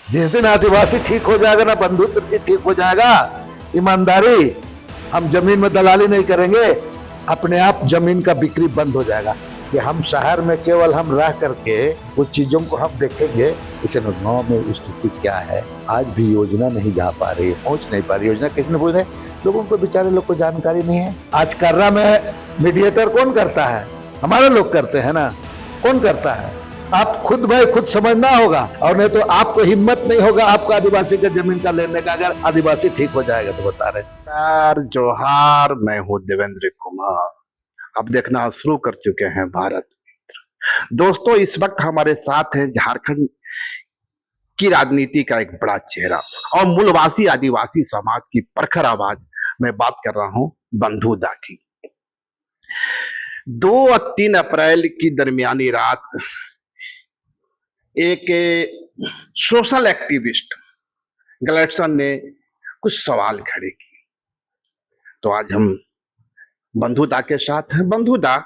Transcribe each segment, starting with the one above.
जिस दिन आदिवासी ठीक हो जाएगा ना, बंधुत्व ठीक हो जाएगा, ईमानदारी, हम जमीन में दलाली नहीं करेंगे, अपने आप जमीन का बिक्री बंद हो जाएगा। कि हम शहर में केवल हम रह करके उस चीजों को हम देखेंगे, इसे गाँव में स्थिति क्या है। आज भी योजना नहीं जा पा रही, पहुंच नहीं पा रही। योजना किसने पूछ रहे, लोगों को, बेचारे लोग को जानकारी नहीं है। आज कर्रा में मीडिएटर कौन करता है? हमारे लोग करते हैं ना। कौन करता है? आप खुद भाई खुद समझना होगा, और नहीं तो आपको हिम्मत नहीं होगा आपको आदिवासी के जमीन का लेने का। अगर आदिवासी ठीक हो जाएगा तो बता रहे। जोहार, मैं हूँ देवेंद्र कुमार। अब देखना शुरू कर चुके हैं भारत मित्र। दोस्तों, इस वक्त हमारे साथ है झारखंड की राजनीति का एक बड़ा चेहरा और मूलवासी आदिवासी समाज की प्रखर आवाज। मैं बात कर रहा हूं बंधु दा की। 2 और 3 अप्रैल की दरमियानी रात एक सोशल एक्टिविस्ट गलेटसन ने कुछ सवाल खड़े किए। तो आज हम बंधु दा के साथ हैं। बंधु दा,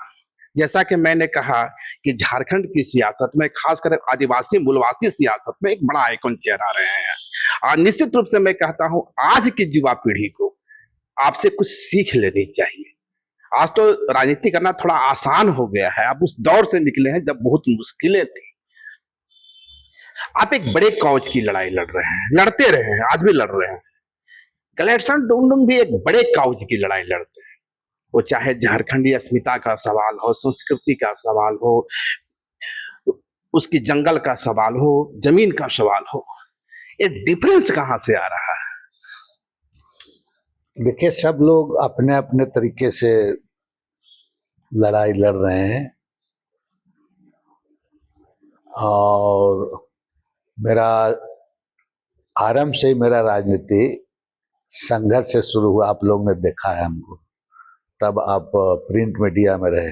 जैसा कि मैंने कहा कि झारखंड की सियासत में, खासकर आदिवासी मूलवासी सियासत में, एक बड़ा आइकन चेहरा रहे हैं। और निश्चित रूप से मैं कहता हूं आज की युवा पीढ़ी को आपसे कुछ सीख लेनी चाहिए। आज तो राजनीति करना थोड़ा आसान हो गया है, आप उस दौर से निकले हैं जब बहुत मुश्किलें थी। आप एक बड़े कौज की लड़ाई लड़ रहे हैं, लड़ते रहे हैं, आज भी लड़ रहे हैं। गलेटसन डुंगडुंग भी एक बड़े कौज की लड़ाई लड़ते हैं। वो चाहे झारखंडी अस्मिता का सवाल हो, संस्कृति का सवाल हो, उसकी जंगल का सवाल हो, जमीन का सवाल हो, ये डिफरेंस कहां से आ रहा है? देखिए, सब लोग अपने अपने तरीके से लड़ाई लड़ रहे हैं, और मेरा आरंभ से ही मेरा राजनीति संघर्ष से शुरू हुआ। आप लोग ने देखा है हमको, तब आप प्रिंट मीडिया में रहे।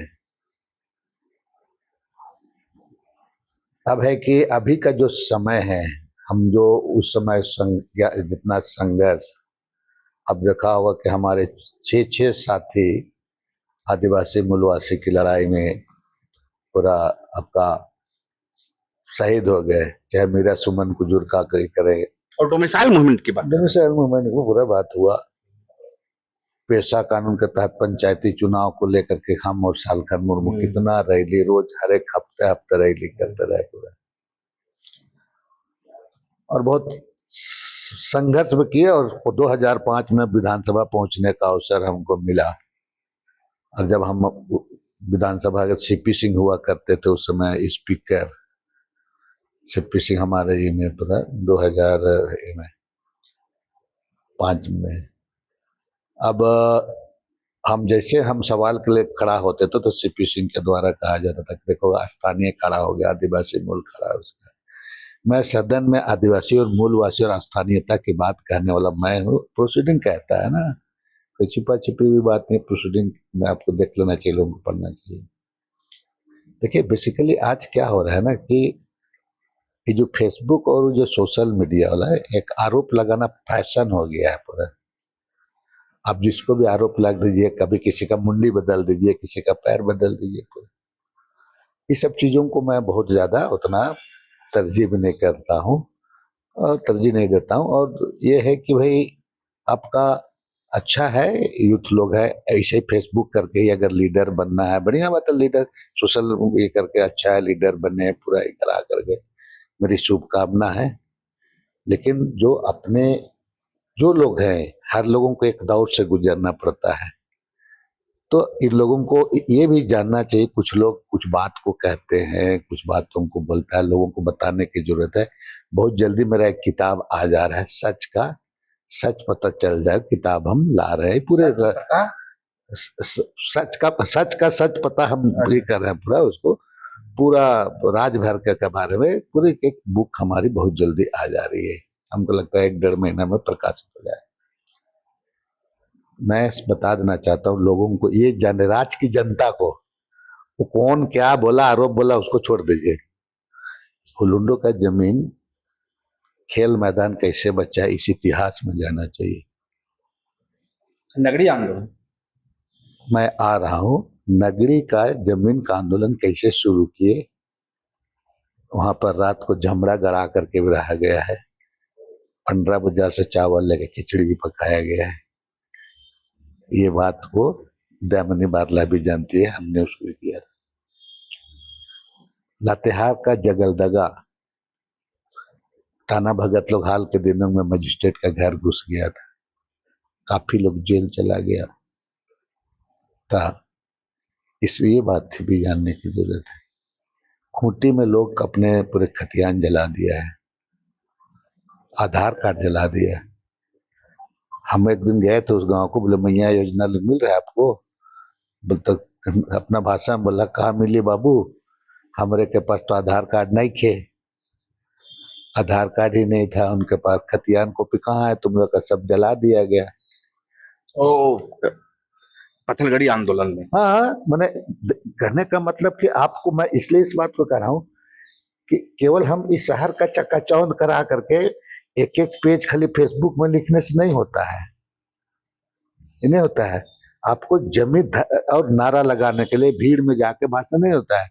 अब है कि अभी का जो समय है, हम जो उस समय जितना संघर्ष, अब देखा होगा कि हमारे 6 साथी आदिवासी मूलवासी की लड़ाई में पूरा आपका शहीद हो गए। चाहे मीरा सुमन कुजूर का करे, और डोमिसाइल मूवमेंट की बात, डोमिसाइल मूवमेंट को पूरा बात हुआ। पेशा कानून के तहत पंचायती चुनाव को लेकर के हम और सालखन मुर्मू कितना रैली, रोज हर एक हफ्ते रैली करते रहे पूरा, और बहुत संघर्ष भी किए। और 2005 में विधानसभा पहुंचने का अवसर हमको मिला। और जब हम विधानसभा के सीपी सिंह हुआ करते थे उस समय स्पीकर, सीपी सिंह हमारे ये में पूरा 2005 में। अब हम जैसे हम सवाल के लिए खड़ा होते थे तो सीपी सिंह के द्वारा कहा जाता था कि देखो स्थानीय खड़ा हो गया, आदिवासी मूल खड़ा हो गया। मैं सदन में आदिवासी और मूलवासी और स्थानीयता की बात कहने वाला मैं हूँ। प्रोसीडिंग कहता है ना, कोई छिपा छिपी हुई बात नहीं। प्रोसीडिंग में आपको देख लेना चाहिए, लोगों को पढ़ना चाहिए। देखिए, बेसिकली आज क्या हो रहा है ना कि ये जो फेसबुक और जो सोशल मीडिया वाला है, एक आरोप लगाना फैशन हो गया है पूरा। आप जिसको भी आरोप लग दीजिए, कभी किसी का मुंडी बदल दीजिए, किसी का पैर बदल दीजिए पूरा। ये सब चीजों को मैं बहुत ज्यादा उतना तरजीह भी नहीं करता हूँ और तरजीह नहीं देता हूँ। और ये है कि भाई आपका अच्छा है, यूथ लोग है, ऐसे ही फेसबुक करके ही अगर लीडर बनना है, बढ़िया बात है। लीडर सोशल ये करके अच्छा है, लीडर बने पूरा ही करा करके, मेरी शुभकामना है। लेकिन जो लोग हैं, हर लोगों को एक दौर से गुजरना पड़ता है। तो इन लोगों को ये भी जानना चाहिए, कुछ लोग कुछ बात को कहते हैं, कुछ बातों को बोलता है, लोगों को बताने की जरूरत है। बहुत जल्दी मेरा एक किताब आ जा रहा है, सच पता चल जाए, किताब हम ला रहे हैं पूरे। सच पता हम ये कर रहे हैं पूरा, उसको पूरा राजभर के बारे में पूरी एक बुक हमारी बहुत जल्दी आ जा रही है। हमको लगता है 1-1.5 महीना में प्रकाशित हो जाए। मैं बता देना चाहता हूँ लोगों को, ये जाने राज्य की जनता को, वो कौन क्या बोला, आरोप बोला, उसको छोड़ दीजिए। हुलुंडो का जमीन खेल मैदान कैसे बचा है, इस इतिहास में जाना चाहिए। नगड़ी आंदोलन, मैं आ रहा हूँ, नगड़ी का जमीन का आंदोलन कैसे शुरू किए, वहां पर रात को झमड़ा गड़ा करके भी रहा गया है। 15 बाजार से चावल लेके खिचड़ी भी पकाया गया है। ये बात को दयामनी बारला भी जानती है, हमने उसको भी किया। लातेहार का जगलदगा, टाना भगत लोग हाल के दिनों में मजिस्ट्रेट का घर घुस गया था, काफी लोग जेल चला गया था। इसलिए बात थी भी जानने की जरूरत है। खूंटी में लोग अपने पूरे खतियान जला दिया है, आधार कार्ड जला दिया है। हम एक दिन गए थे उस गांव को, बोले मैया योजना मिल रहा है आपको? बोले तो अपना भाषा में बोला, कहाँ मिली बाबू, हमारे के पास तो आधार कार्ड नहीं थे। आधार कार्ड ही नहीं था उनके पास, खतियान कॉपी कहाँ है, तुम लोग का सब जला दिया गया। ओ पत्थलगड़ी आंदोलन में। हाँ, मैंने कहने का मतलब कि आपको मैं इसलिए इस बात को कह रहा हूं कि केवल हम इस शहर का चकाचौंध करा करके एक एक पेज खाली फेसबुक में लिखने से नहीं होता है, ये नहीं होता है। आपको जमीन और नारा लगाने के लिए भीड़ में जाके भाषण नहीं होता है।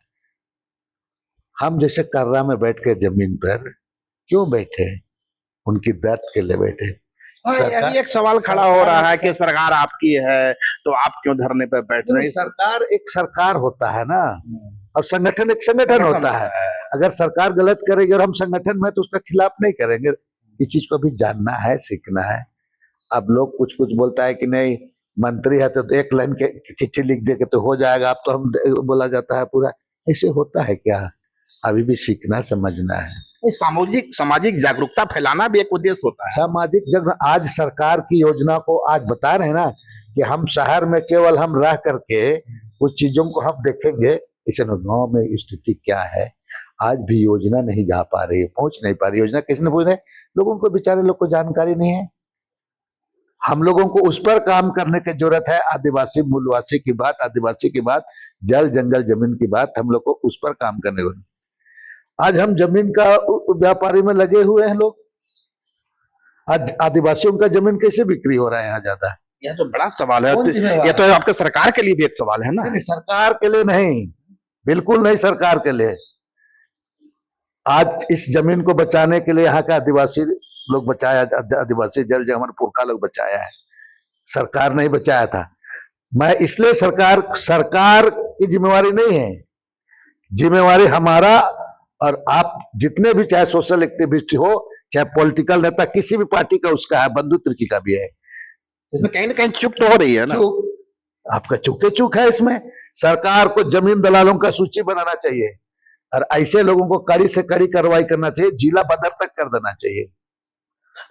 हम जैसे कर्रा में बैठ के जमीन पर क्यों बैठे? उनकी दर्द के लिए बैठे। अभी एक सवाल खड़ा हो रहा है कि सरकार आपकी है तो आप क्यों धरने पर बैठ रहे हैं? सरकार एक सरकार होता है ना, और संगठन एक संगठन होता है। अगर सरकार गलत करेगी और हम संगठन में तो उसका खिलाफ नहीं करेंगे। इस चीज को भी जानना है, सीखना है। अब लोग कुछ कुछ बोलता है कि नहीं मंत्री है तो एक लाइन के चिट्ठी लिख दे के तो हो जाएगा, अब तो हम बोला जाता है पूरा। ऐसे होता है क्या? अभी भी सीखना समझना है। सामाजिक जागरूकता फैलाना भी एक उद्देश्य होता है। सामाजिक जागरूकता आज सरकार की योजना को आज बता रहे हैं ना कि हम शहर में केवल हम रह करके कुछ चीजों को हम देखेंगे, इसे गांव में स्थिति क्या है। आज भी योजना नहीं जा पा रही है, पहुंच नहीं पा रही। योजना किसने पूछ रहे? लोगों को, बेचारे लोग को जानकारी नहीं है। हम लोगों को उस पर काम करने की जरूरत है। आदिवासी मूलवासी की बात, आदिवासी की बात, जल जंगल जमीन की बात, हम लोग को उस पर काम करने को। आज हम जमीन का व्यापारी में लगे हुए हैं लोग। आज आदिवासियों का जमीन कैसे बिक्री हो रहा है यहाँ ज्यादा? यह तो बड़ा सवाल है। यह तो आपके सरकार के लिए भी एक सवाल है ना? नहीं, सरकार के लिए नहीं, बिल्कुल नहीं सरकार के लिए। आज इस जमीन को बचाने के लिए यहाँ का आदिवासी लोग बचाया, आदिवासी जल जंगल पुरखा लोग बचाया है, सरकार नहीं बचाया था। मैं इसलिए सरकार की जिम्मेवारी नहीं है, जिम्मेवारी हमारा और आप जितने भी, चाहे सोशल एक्टिविस्ट हो, चाहे पॉलिटिकल नेता, किसी भी पार्टी का उसका है, बंधु तिर्की का भी है। इसमें कहीं ना कहीं चूक तो हो रही है ना? आपका चूक है इसमें। सरकार को जमीन दलालों का सूची बनाना चाहिए और ऐसे लोगों को कड़ी से कड़ी कार्रवाई करना चाहिए, जिला बदर तक कर देना चाहिए।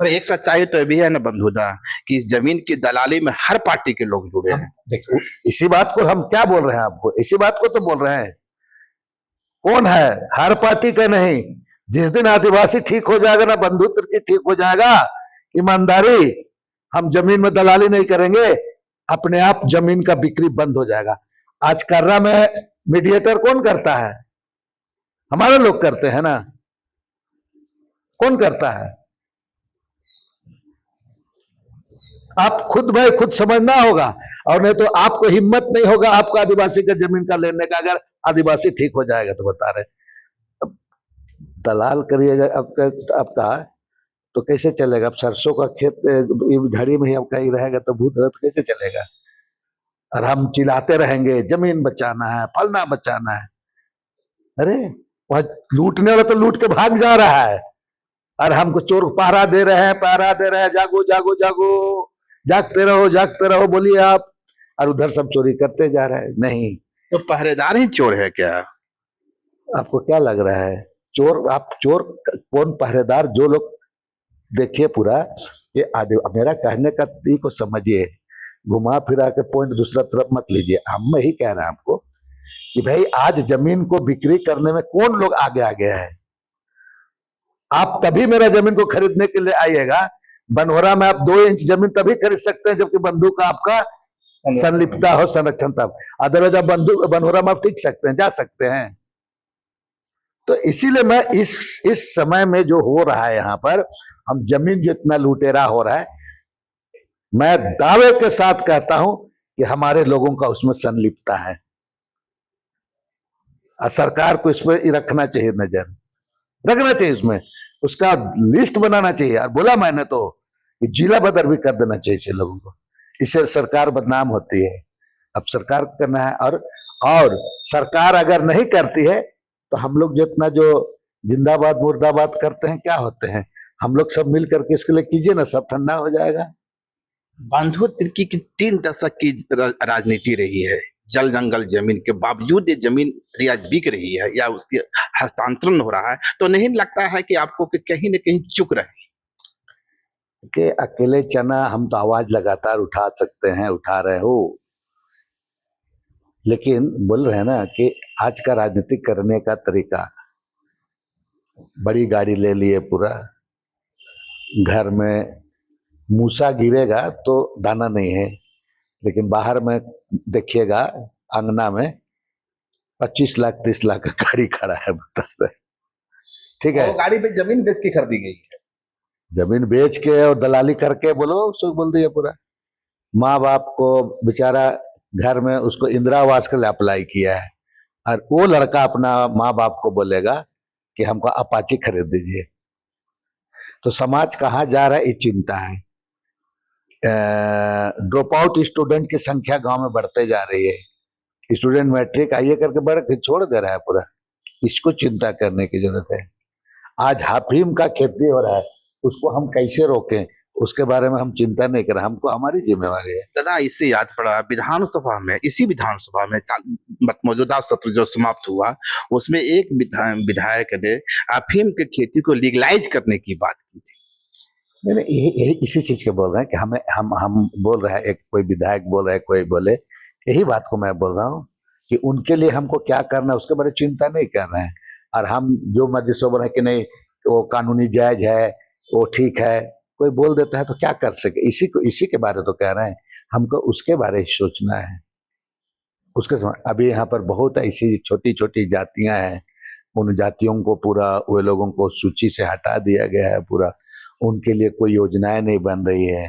और एक सच्चाई तो भी है ना बंधुदा कि इस जमीन की दलाली में हर पार्टी के लोग जुड़े हैं। देखो, इसी बात को हम क्या बोल रहे हैं आपको, इसी बात को तो बोल रहे हैं। कौन है? हर पार्टी का नहीं। जिस दिन आदिवासी ठीक हो जाएगा ना, बंधु तिर्की ठीक हो जाएगा, ईमानदारी, हम जमीन में दलाली नहीं करेंगे, अपने आप जमीन का बिक्री बंद हो जाएगा। आज कर्रा में मीडिएटर कौन करता है? हमारे लोग करते हैं ना। कौन करता है? आप खुद भाई खुद समझना होगा, और नहीं तो आपको हिम्मत नहीं होगा आपका आदिवासी का जमीन का लेने का। अगर आदिवासी ठीक हो जाएगा तो बता रहे, अब दलाल करिएगा आपका तो कैसे चलेगा? अब सरसों का खेत झड़ी में ही आपका ही रहेगा तो भूत रथ कैसे चलेगा? और हम चिल्लाते रहेंगे जमीन बचाना है, फलना बचाना है। अरे वह लूटने वाला तो लूट के भाग जा रहा है, और हमको चोर पहरा दे रहे हैं, जागो जागो जागो, जागते रहो बोलिए आप, और उधर सब चोरी करते जा रहे हैं। नहीं तो पहरेदार ही चोर है क्या? आपको क्या लग रहा है चोर? आप चोर कौन पहरेदार? जो लोग देखिए पूरा ये मेरा कहने का को समझिए, घुमा फिरा के पॉइंट दूसरा तरफ मत लीजिए। हम ही कह रहे हैं आपको कि भाई आज जमीन को बिक्री करने में कौन लोग आगे आ गया है। आप तभी मेरा जमीन को खरीदने के लिए आइएगा। बनहोरा में आप 2 इंच जमीन तभी खरीद सकते हैं जबकि बंधु का आपका संलिप्तता हो, संरक्षण तब। अदरवाइज आप बनहोरा में आप टिक सकते हैं, जा सकते हैं। तो इसीलिए मैं इस समय में जो हो रहा है यहाँ पर, हम जमीन जितना लुटेरा हो रहा है, मैं दावे के साथ कहता हूं कि हमारे लोगों का उसमें संलिप्तता है। सरकार को इस पर रखना चाहिए, नजर रखना चाहिए इसमें। उसका लिस्ट बनाना चाहिए। और बोला मैंने तो कि जिला बदर भी कर देना चाहिए ऐसे लोगों को, इससे सरकार बदनाम होती है। अब सरकार को करना है। और सरकार अगर नहीं करती है तो हम लोग जितना जो जिंदाबाद मुर्दाबाद करते हैं क्या होते हैं, हम लोग सब मिल करके इसके लिए कीजिए ना, सब ठंडा हो जाएगा। बांधो तिर्की की 3 दशक की राजनीति रही है। जल जंगल जमीन के बावजूद ये जमीन आज बिक रही है या उसके हस्तांतरण हो रहा है, तो नहीं लगता है कि आपको कि कहीं न कहीं चुक रहे? कि अकेले चना हम तो आवाज लगातार उठा सकते हैं, उठा रहे हो, लेकिन बोल रहे हैं ना कि आज का राजनीति करने का तरीका, बड़ी गाड़ी ले लिए पूरा, घर में मूसा गिरेगा तो दाना नहीं है, लेकिन बाहर में देखिएगा अंगना में 25 लाख 30 लाख का गाड़ी खड़ा है, बता रहे। ठीक है, वो गाड़ी पे जमीन बेच के खरीदी गई है। जमीन बेच के और दलाली करके बोलो, उसको बोल दिया पूरा। माँ बाप को बेचारा घर में उसको इंदिरा आवास के लिए अप्लाई किया है, और वो लड़का अपना माँ बाप को बोलेगा कि हमको अपाची खरीद दीजिए। तो समाज कहाँ जा रहा है ये चिंता है। ड्रॉप आउट स्टूडेंट की संख्या गांव में बढ़ते जा रही है, स्टूडेंट मैट्रिक आइए करके बढ़ के छोड़ दे रहा है पूरा। इसको चिंता करने की जरूरत है। आज अफीम का खेती हो रहा है, उसको हम कैसे रोकें उसके बारे में हम चिंता नहीं कर रहे, हमको हमारी जिम्मेवारी है। दादा, इससे याद पड़ा, विधानसभा में, इसी विधानसभा में मौजूदा सत्र जो समाप्त हुआ, उसमें एक विधायक ने अफीम की खेती को लीगलाइज करने की बात की थी। नहीं नहीं, यही इसी चीज के बोल रहे हैं कि हमें हम बोल रहे हैं, एक कोई विधायक बोल रहा है, कोई बोले, यही बात को मैं बोल रहा हूँ कि उनके लिए हमको क्या करना है उसके बारे में चिंता नहीं कर रहे हैं। और हम जो मर्जी से बोल रहे हैं कि नहीं वो कानूनी जायज है, वो ठीक है, कोई बोल देता है तो क्या कर सके, इसी के बारे तो कह रहे हैं। हमको उसके बारे में सोचना है। उसके समय अभी यहाँ पर बहुत ऐसी छोटी छोटी जातियां हैं, उन जातियों को पूरा वे लोगों को सूची से हटा दिया गया है पूरा, उनके लिए कोई योजनाएं नहीं बन रही है।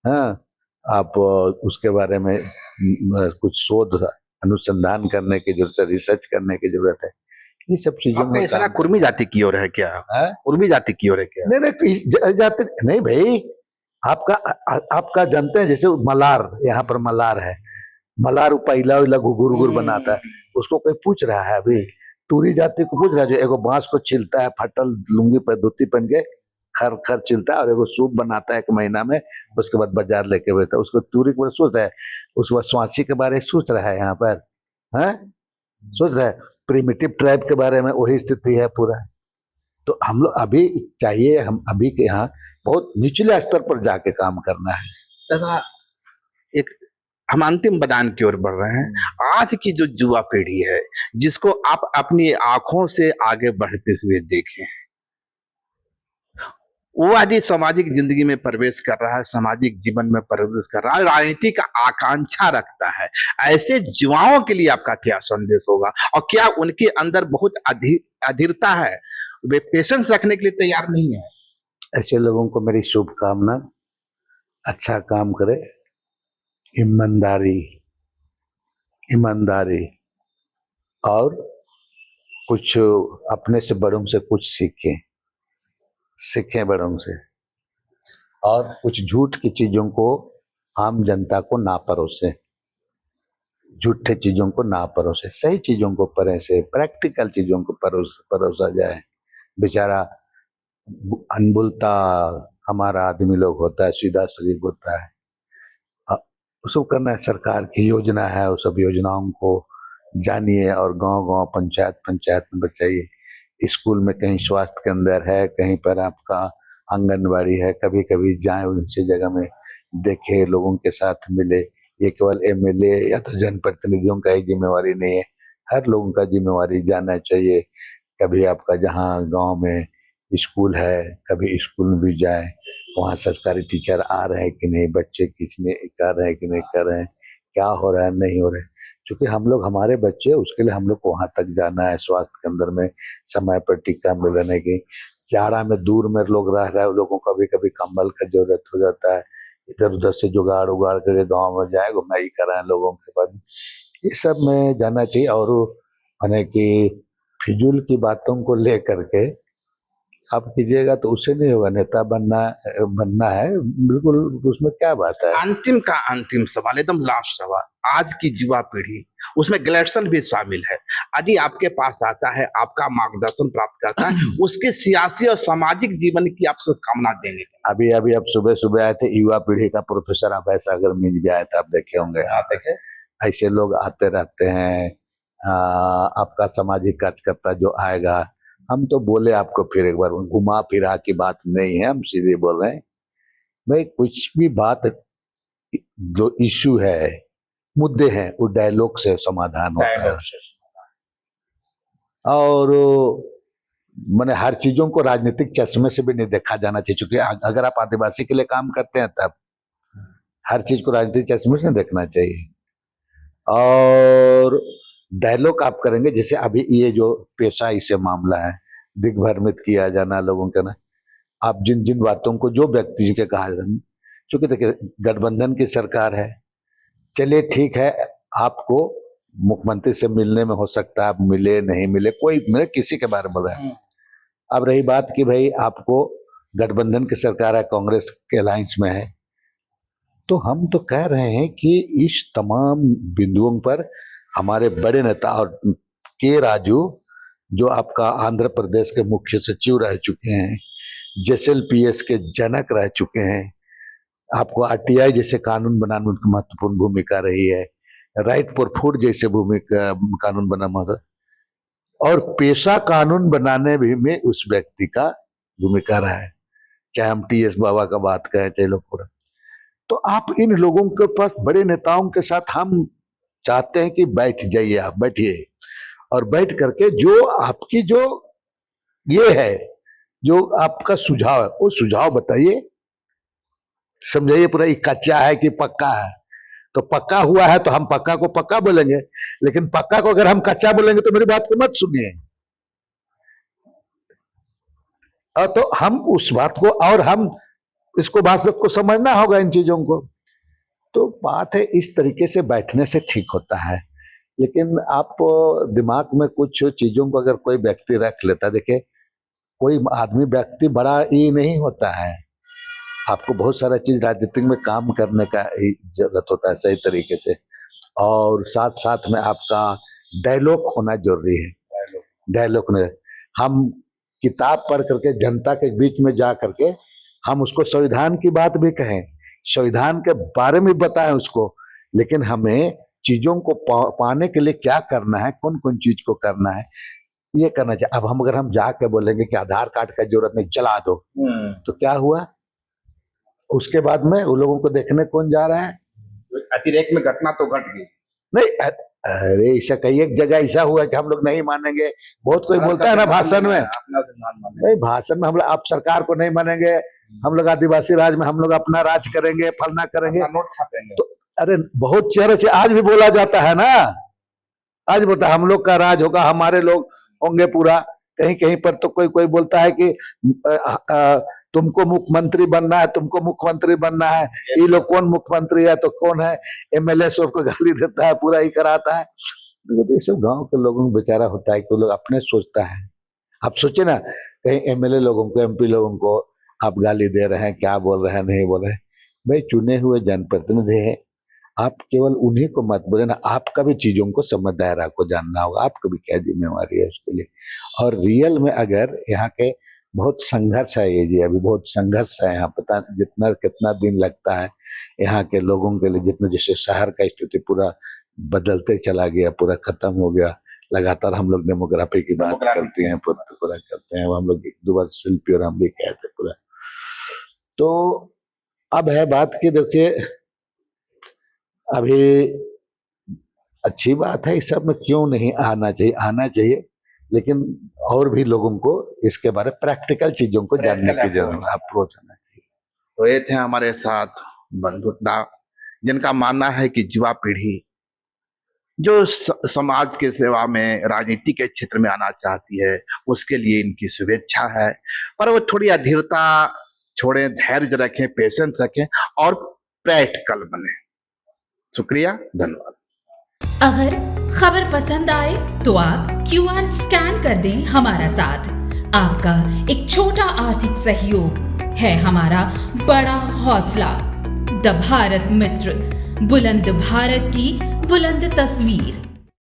हाँ, आप उसके बारे में कुछ शोध अनुसंधान करने की जरूरत है, रिसर्च करने की जरूरत है। ये सब चीजों आपका में इशारा कुर्मी जाति की ओर है क्या? है। कुर्मी जाति की ओर है क्या? नहीं नहीं, जाते नहीं भाई, आपका जानते हैं जैसे मलार, यहाँ पर मलार है, मलार पहला लघु गुर गुर बनाता है, उसको कोई पूछ रहा है अभी? तूरी जाति को पूछ रहा है जो एगो बांस को छिलता है, फटल लुंगी पर धोती पहन के खर खर छिलता है और एगो सूप बनाता है 1 महीना में, उसके बाद बाजार लेके बेचता है, उसको तूरी के बारे सोच रहा है, उसके बाद स्वासी के बारे में सोच रहा है यहाँ पर, है सोच रहा है, प्रिमिटिव ट्राइब के बारे में वही स्थिति है पूरा। तो हम लोग अभी चाहिए, हम अभी के यहाँ बहुत निचले स्तर पर जाके काम करना है। दादा, एक हम अंतिम बदान की ओर बढ़ रहे हैं। आज की जो युवा पीढ़ी है, जिसको आप अपनी आंखों से आगे बढ़ते हुए देखें, वो आज इस सामाजिक जिंदगी में प्रवेश कर रहा है, सामाजिक जीवन में प्रवेश कर रहा है, राजनीति का आकांक्षा रखता है। ऐसे युवाओं के लिए आपका क्या संदेश होगा, और क्या उनके अंदर बहुत अधीरता है, वे पेशेंस रखने के लिए तैयार नहीं है? ऐसे लोगों को मेरी शुभकामना, अच्छा काम करे, ईमानदारी ईमानदारी और कुछ अपने से बड़ों से कुछ सीखें बड़ों से, और कुछ झूठ की चीजों को आम जनता को ना परोसे, झूठे चीजों को ना परोसे, सही चीजों को परोसे, प्रैक्टिकल चीजों को परोसा जाए। बेचारा अनबुलता हमारा आदमी लोग होता है, सीधा शरीर होता है, उसको करना है। सरकार की योजना है, उस सब योजनाओं को जानिए और गांव गांव पंचायत में बताइए। स्कूल में कहीं स्वास्थ्य केंद्र है, कहीं पर आपका आंगनबाड़ी है, कभी कभी जाए उनसे जगह में देखे, लोगों के साथ मिले। ये केवल एमएलए या तो जनप्रतिनिधियों का ही जिम्मेवारी नहीं है, हर लोगों का जिम्मेवारी जाना चाहिए। कभी आपका जहाँ गांव में स्कूल है, कभी स्कूल में भी जाए, वहाँ सरकारी टीचर आ रहे हैं कि नहीं, बच्चे किसने कर रहे हैं कि नहीं कर रहे हैं, क्या हो रहा है नहीं हो रहा है। क्योंकि हम लोग हमारे बच्चे, उसके लिए हम लोग को वहां तक जाना है, स्वास्थ्य केंद्र में समय पर टीका मिलने की। जाड़ा में दूर में लोग रह रहे हैं, लोगों को कभी कभी कंबल का जरूरत हो जाता है, इधर उधर से जुगाड़ उगाड़ करके गाँव में जाए घुमाई कराए लोगों के पास, ये सब में जाना चाहिए। और माने कि फिजूल की बातों को लेकर के आप कीजिएगा तो उससे नहीं होगा, नेता बनना है बिल्कुल, उसमें क्या बात है। अंतिम का अंतिम सवाल, एकदम लास्ट सवाल, आज की युवा पीढ़ी, उसमें ग्लेडसन भी शामिल है, यदि आपके पास आता है, आपका मार्गदर्शन प्राप्त करता है, उसके सियासी और सामाजिक जीवन की आप शुभकामना देंगे? अभी अभी अब सुबह सुबह आए थे युवा पीढ़ी का प्रोफेसर अभय सागर मीज भी आया था, आप देखे होंगे। आप देखें, ऐसे लोग आते रहते हैं। आपका सामाजिक कार्यकर्ता जो आएगा, हम तो बोले आपको फिर एक बार, घुमा फिरा की बात नहीं है, हम सीधे बोल रहे हैं भाई, कुछ भी बात जो इश्यू है, मुद्दे हैं, वो डायलॉग से समाधान होता है। और मैंने हर चीजों को राजनीतिक चश्मे से भी नहीं देखा जाना चाहिए, क्योंकि अगर आप आदिवासी के लिए काम करते हैं तब हर चीज को राजनीतिक चश्मे से देखना चाहिए। और डायलॉग आप करेंगे, जैसे अभी ये जो पेशा इसे मामला है, दिग्भ्रमित किया जाना लोगों के ना, आप जिन जिन बातों को जो व्यक्ति जी के कहा जाए, चूंकि देखिए गठबंधन की सरकार है, चलिए ठीक है, आपको मुख्यमंत्री से मिलने में हो सकता है आप मिले नहीं मिले, कोई मेरे किसी के बारे में बोल रहा है। अब रही बात कि भाई आपको गठबंधन की सरकार है, कांग्रेस के अलायंस में है, तो हम तो कह रहे हैं कि इस तमाम बिंदुओं पर हमारे बड़े नेता और के राजू, जो आपका आंध्र प्रदेश के मुख्य सचिव रह चुके हैं, जेएसएलपीएस के जनक रह चुके हैं, आपको आरटीआई जैसे कानून बनाने में उनकी महत्वपूर्ण भूमिका रही है, राइट फॉर फूड जैसे भूमिका कानून बना, और पेशा कानून बनाने भी में उस व्यक्ति का भूमिका रहा है, चाहे हम टीएस बाबा का बात करें, चाहे लोग पूरा। तो आप इन लोगों के पास, बड़े नेताओं के साथ हम चाहते हैं कि बैठ जाइए, आप बैठिए, और बैठ करके जो आपकी जो ये है, जो आपका सुझाव है, वो सुझाव बताइए, समझाइए पूरा, ये कच्चा है कि पक्का है। तो पक्का हुआ है तो हम पक्का को पक्का बोलेंगे, लेकिन पक्का को अगर हम कच्चा बोलेंगे तो मेरी बात को मत सुनिए। तो हम उस बात को, और हम इसको बात को समझना होगा इन चीजों को। तो बात है, इस तरीके से बैठने से ठीक होता है। लेकिन आप दिमाग में कुछ चीजों को अगर कोई व्यक्ति रख लेता, देखिए कोई आदमी व्यक्ति बड़ा ही नहीं होता है, आपको बहुत सारा चीज राजनीति में काम करने का जरूरत होता है सही तरीके से, और साथ साथ में आपका डायलॉग होना जरूरी है। डायलॉग में हम किताब पढ़ करके जनता के बीच में जा करके हम उसको संविधान की बात भी कहें, संविधान के बारे में बताएं उसको, लेकिन हमें चीजों को पाने के लिए क्या करना है, कौन कौन चीज को करना है, ये करना चाहिए। अब हम अगर हम जाके बोलेंगे कि आधार कार्ड का जरूरत नहीं, चला दो, तो क्या हुआ? उसके बाद में उन लोगों को देखने कौन जा रहा है? अतिरेक में घटना तो घट गई नहीं, अरे ऐसा कई एक जगह ऐसा हुआ कि हम लोग नहीं मानेंगे। बहुत कोई बोलता है ना भाषण में, नहीं भाषण में हम लोग आप सरकार को नहीं मानेंगे, हम लोग आदिवासी राज में हम लोग अपना राज करेंगे, फलना करेंगे, नोट छापेंगे। तो अरे बहुत चेहरे से आज भी बोला जाता है ना, आज बोलता हम लोग का राज होगा, हमारे लोग होंगे पूरा। कहीं कहीं पर तो कोई कोई बोलता है कि तुमको मुख्यमंत्री बनना है, तुमको मुख्यमंत्री बनना है, ये लोग कौन मुख्यमंत्री है तो कौन है एमएलए को गाली देता है, पूरा ही कराता है। तो ये सब गांव के लोगों को बेचारा होता है कि वो लोग अपने सोचता है। आप सोचे ना, कहीं एमएलए लोगों को, एमपी लोगों को आप गाली दे रहे हैं, क्या बोल रहे हैं, नहीं बोल रहे हैं। भाई चुने हुए जनप्रतिनिधि है, आप केवल उन्हीं को मत बोले ना, आपका भी चीजों को समझ दायरा को जानना होगा, आपको भी क्या जिम्मेवारी है उसके लिए। और रियल में अगर यहाँ के बहुत संघर्ष है, ये जी अभी बहुत संघर्ष है यहाँ, पता नहीं जितना कितना दिन लगता है यहाँ के लोगों के लिए, जितना जैसे शहर का स्थिति पूरा बदलते चला गया, पूरा खत्म हो गया। लगातार हम लोग डेमोग्राफी की बात करते हैं, पूरा करते हैं, हम लोग एक दो बार शिल्पी और हम भी कहते पूरा। तो अब है बात की, देखिए अभी अच्छी बात है, इस सब में क्यों नहीं आना चाहिए, आना चाहिए, लेकिन और भी लोगों को इसके बारे प्रैक्टिकल चीजों को जानने की जरूरत, अप्रोच होना चाहिए। तो ये थे हमारे साथ बंधुता, जिनका मानना है कि युवा पीढ़ी जो समाज के सेवा में, राजनीति के क्षेत्र में आना चाहती है, उसके लिए इनकी शुभेच्छा है, पर वो थोड़ी अधीरता छोड़ें, धैर्य रखें, पेशेंस रखें और प्रैक्टिकल बने। शुक्रिया, धन्यवाद। अगर खबर पसंद आए तो आप क्यूआर स्कैन कर दें हमारा साथ। आपका एक छोटा आर्थिक सहयोग है हमारा बड़ा हौसला। द भारत मित्र, बुलंद भारत की बुलंद तस्वीर।